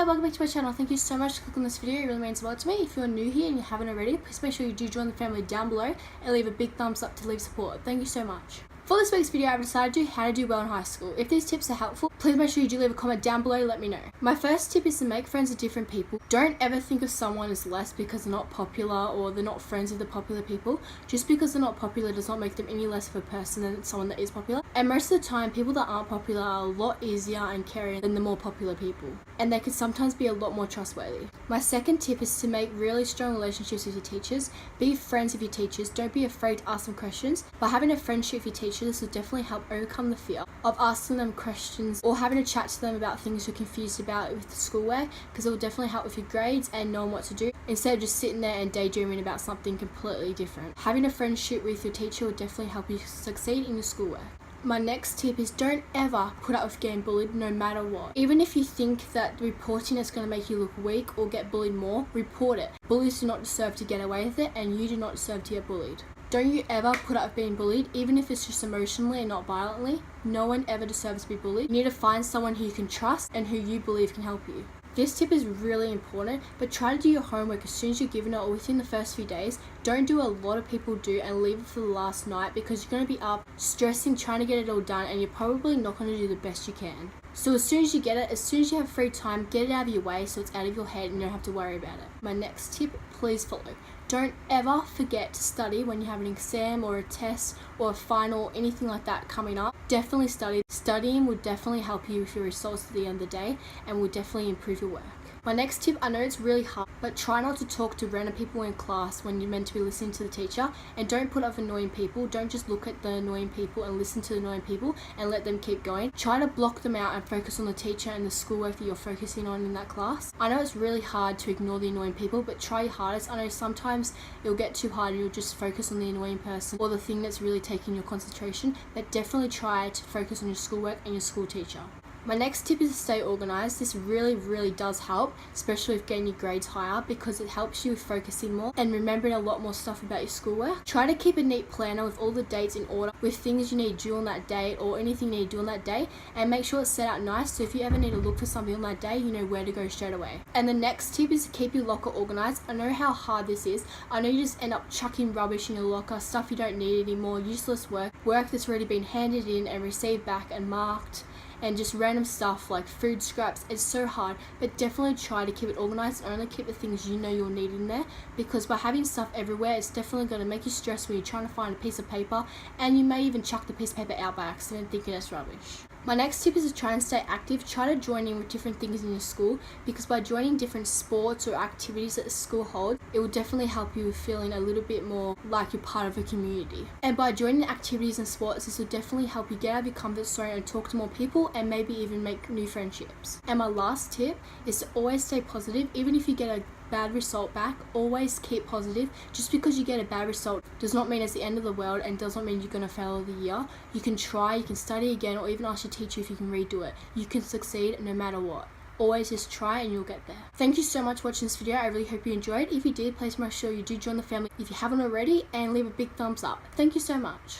there, welcome back to my channel. Thank you so much for clicking on this video. It really means a lot to me. If you're new here and you haven't already, please make sure you do join the family down below and leave a big thumbs up to leave support. Thank you so much. For this week's video, I've decided to do how to do well in high school. If these tips are helpful, please make sure you do leave a comment down below to let me know. My first tip is to make friends with different people. Don't ever think of someone as less because they're not popular or they're not friends with the popular people. Just because they're not popular does not make them any less of a person than someone that is popular. And most of the time, people that aren't popular are a lot easier and caring than the more popular people. And they can sometimes be a lot more trustworthy. My second tip is to make really strong relationships with your teachers. Be friends with your teachers. Don't be afraid to ask them questions. By having a friendship with your teacher, this will definitely help overcome the fear of asking them questions or having a chat to them about things you're confused about with the schoolwork, because it will definitely help with your grades and knowing what to do instead of just sitting there and daydreaming about something completely different. Having a friendship with your teacher will definitely help you succeed in your schoolwork. My next tip is don't ever put up with getting bullied no matter what. Even if you think that reporting is going to make you look weak or get bullied more, report it. Bullies do not deserve to get away with it, and you do not deserve to get bullied. Don't you ever put up with being bullied, even if it's just emotionally and not violently. No one ever deserves to be bullied. You need to find someone who you can trust and who you believe can help you. This tip is really important, but try to do your homework as soon as you're given it or within the first few days. Don't do a lot of people do and leave it for the last night, because you're going to be up stressing trying to get it all done and you're probably not going to do the best you can. So as soon as you get it, as soon as you have free time, get it out of your way so it's out of your head and you don't have to worry about it. My next tip, please follow. Don't ever forget to study when you have an exam or a test or a final or anything like that coming up. Definitely study. Studying will definitely help you with your results at the end of the day and will definitely improve your work. My next tip, I know it's really hard, but try not to talk to random people in class when you're meant to be listening to the teacher, and don't put up annoying people. Don't just look at the annoying people and listen to the annoying people and let them keep going. Try to block them out and focus on the teacher and the schoolwork that you're focusing on in that class. I know it's really hard to ignore the annoying people, but try your hardest. I know sometimes it'll get too hard and you'll just focus on the annoying person or the thing that's really taking your concentration, but definitely try to focus on your schoolwork and your school teacher. My next tip is to stay organized. This really does help, especially with getting your grades higher, because it helps you with focusing more and remembering a lot more stuff about your schoolwork. Try to keep a neat planner with all the dates in order, with things you need to do on that day or anything you need to do on that day, and make sure it's set out nice so if you ever need to look for something on that day, you know where to go straight away. And the next tip is to keep your locker organized. I know how hard this is. I know you just end up chucking rubbish in your locker, stuff you don't need anymore, useless work that's already been handed in and received back and marked, and just random stuff like food scraps. It's so hard, but definitely try to keep it organized and only keep the things you know you'll need in there, because by having stuff everywhere, it's definitely going to make you stress when you're trying to find a piece of paper, and you may even chuck the piece of paper out by accident thinking it's rubbish. My next tip is to try and stay active. Try to join in with different things in your school, because by joining different sports or activities that the school holds, it will definitely help you with feeling a little bit more like you're part of a community. And by joining activities and sports, this will definitely help you get out of your comfort zone and talk to more people and maybe even make new friendships. And my last tip is to always stay positive. Even if you get a bad result back, always keep positive. Just because you get a bad result does not mean it's the end of the world and does not mean you're going to fail the year. You can try, you can study again, or even ask your teacher if you can redo it. You can succeed no matter what. Always just try and you'll get there. Thank you so much for watching this video. I really hope you enjoyed. If you did, please make sure you do join the family if you haven't already, and leave a big thumbs up. Thank you so much.